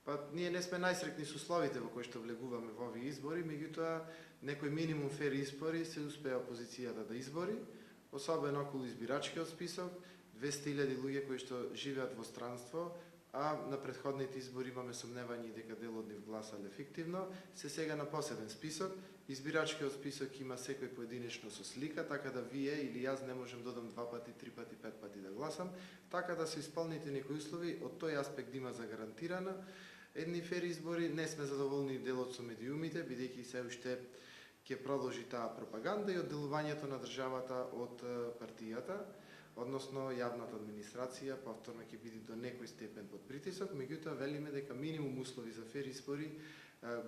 Па ние не сме најсрекни со условите во кои што влегуваме во овие избори, меѓутоа некој минимум фер избори се успеа опозицијата да избори, особено околу избирачкиот список, 200.000 луѓе кои што живеат во странство, а на претходните избори имаме сомневања дека дел од нив гласале фиктивно, се сега на посебен список. Избирачкиот список има секој поединечно со слика, така да вие или јас не можем да одам 2 пати, 3 пати, 5 пати да гласам, така да се исполните некои услови, од тој аспект има загарантирана едни фер избори. Не сме задоволни делот со медиумите, бидејќи се уште ќе продолжи таа пропаганда и одделувањето на државата од партијата, односно јавната администрација повторно ќе биде до некој степен под притисок, меѓутоа велиме дека минимум услови за фер избори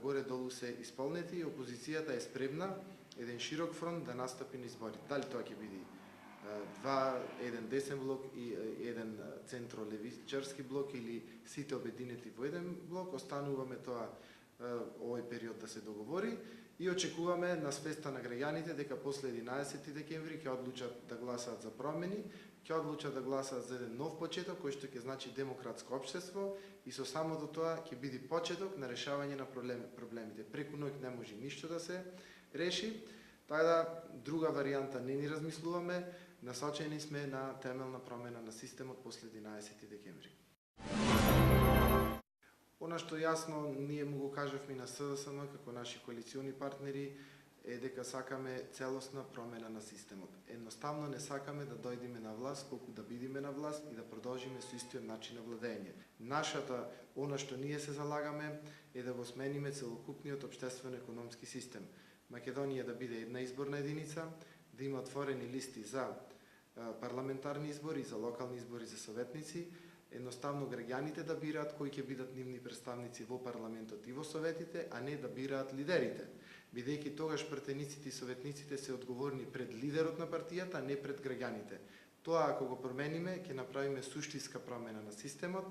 горе-долу се исполнети и опозицијата е спремна еден широк фронт да настапи на избори. Дали тоа ќе биде еден десен блок и еден центро-левичарски блок или сите обединети во еден блок, остануваме тоа овој период да се договори и очекуваме на свеста на граѓаните дека после 11 декември ќе одлучат да гласаат за промени, ќе одлучат да гласаат за еден нов почеток кој што ќе значи демократско општество и со самото тоа ќе биде почеток на решавање на проблемите. Преку ноќ не може ништо да се реши, така да друга варијанта не ни размислуваме, насочени сме на темелна промена на системот после 11 декември. Она што јасно ние му го кажавме на СДСМ како наши коалициони партнери е дека сакаме целосна промена на системот. Едноставно не сакаме да дојдеме на власт колку да бидеме на власт и да продолжиме со истиот начин на владење. Она што ние се залагаме е да го смениме целокупниот општествено-економски систем. Македонија да биде една изборна единица, да има отворени листи за парламентарни избори, за локални избори за советници, едноставно граѓаните да бираат кои ќе бидат нивни представници во парламентот и во советите, а не да бираат лидерите, бидејќи тогаш пратениците и советниците се одговорни пред лидерот на партијата, а не пред граѓаните. Тоа ако го промениме, ќе направиме суштинска промена на системот.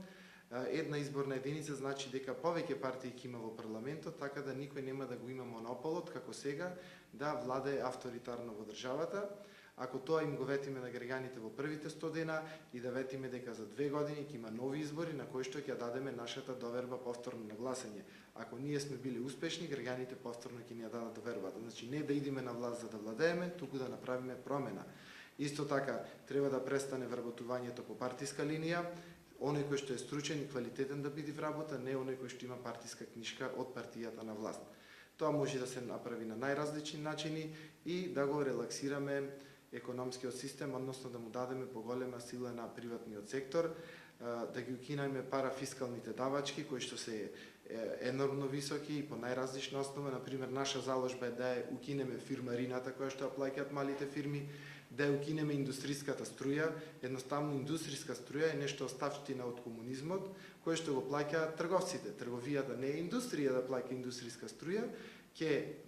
Една изборна единица значи дека повеќе партии ќе има во парламентот, така да никој нема да го има монополот, како сега, да владее авторитарно во државата. Ако тоа им го ветиме на граѓаните во првите 100 дена и да ветиме дека за 2 години ќе има нови избори на кои што ќе дадеме нашата доверба повторно на гласање. Ако ние сме били успешни, граѓаните повторно ќе ни ја дадат довербата. Значи не да идеме на власт за да владееме, туку да направиме промена. Исто така треба да престане вработувањето по партиска линија. Оној кој што е стручен и квалитетен да биде вработа, не оној кој што има партиска книшка од партијата на власт. Тоа може да се направи на најразлични начини и да го релаксираме економскиот систем, односно да му дадеме поголема сила на приватниот сектор, да ги укинеме парафискалните давачки кои што се енормно високи и по најразлична основа. Например, наша заложба е да ја укинеме фирмарината која што ја плаќаат малите фирми, да ја укинеме индустриската струја. Едноставно индустријска струја е нешто оставштина од комунизмот, кој што го плаќаат трговците. Трговијата не е индустрија да плаќа индустријска струја,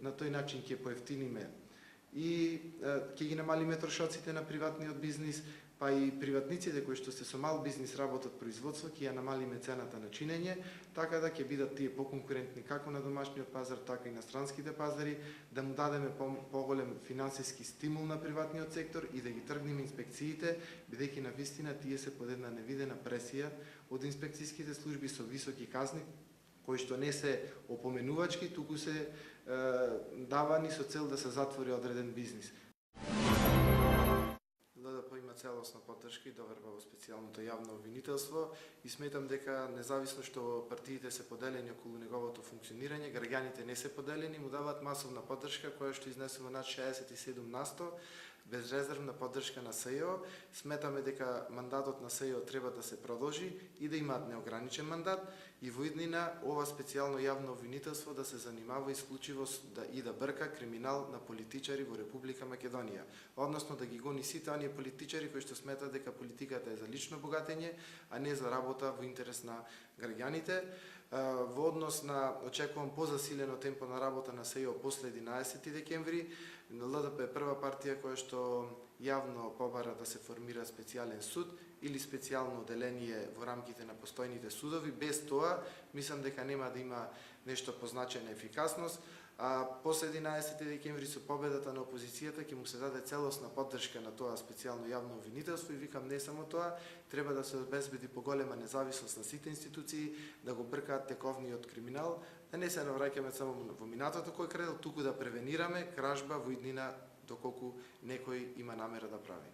на тој начин ќе поевтиниме и ќе ги намалиме трошоците на приватниот бизнис, па и приватниците кои што се со мал бизнис работат производство, ќе ја намалиме цената на чинење, така да ќе бидат тие поконкурентни како на домашниот пазар, така и на странските пазари, да му дадеме поголем финансиски стимул на приватниот сектор и да ги тргнеме инспекциите, бидејќи навистина тие се под една невидена пресија од инспекцијските служби со високи казни, кои што не се опоменувачки, туку се давани со цел да се затвори одреден бизнис. ЛДП има целосна поддршка и доверба во специјалното јавно обвинителство и сметам дека независно што партиите се поделени околу неговото функционирање, граѓаните не се поделени, му даваат масовна поддршка која што изнесува над 67%, безрезервна поддршка на СЈО. Сметаме дека мандатот на СЈО треба да се продолжи и да имаат неограничен мандат и во иднина ова специјално јавно обвинителство да се занимава исклучиво да брка криминал на политичари во Република Македонија, односно да ги гони сите оние политичари кои што сметаат дека политиката е за лично богатење, а не за работа во интерес на граѓаните. Во однос на очекувам позасилено темпо на работа на СЈО после 11 декември, ЛДП е прва партија која што јавно побара да се формира специјален суд или специјално оделение во рамките на постојните судови. Без тоа, мислам дека нема да има нешто позначена ефикасност. После 11 декември со победата на опозицијата ќе му се даде целосна поддршка на тоа специјално јавно обвинителство и викам не само тоа, треба да се обезбеди поголема независност на сите институции, да го бркаат тековниот криминал, да не се навраќаме само во минатото кој крадел, туку да превенираме кражба во иднина доколку некој има намера да прави.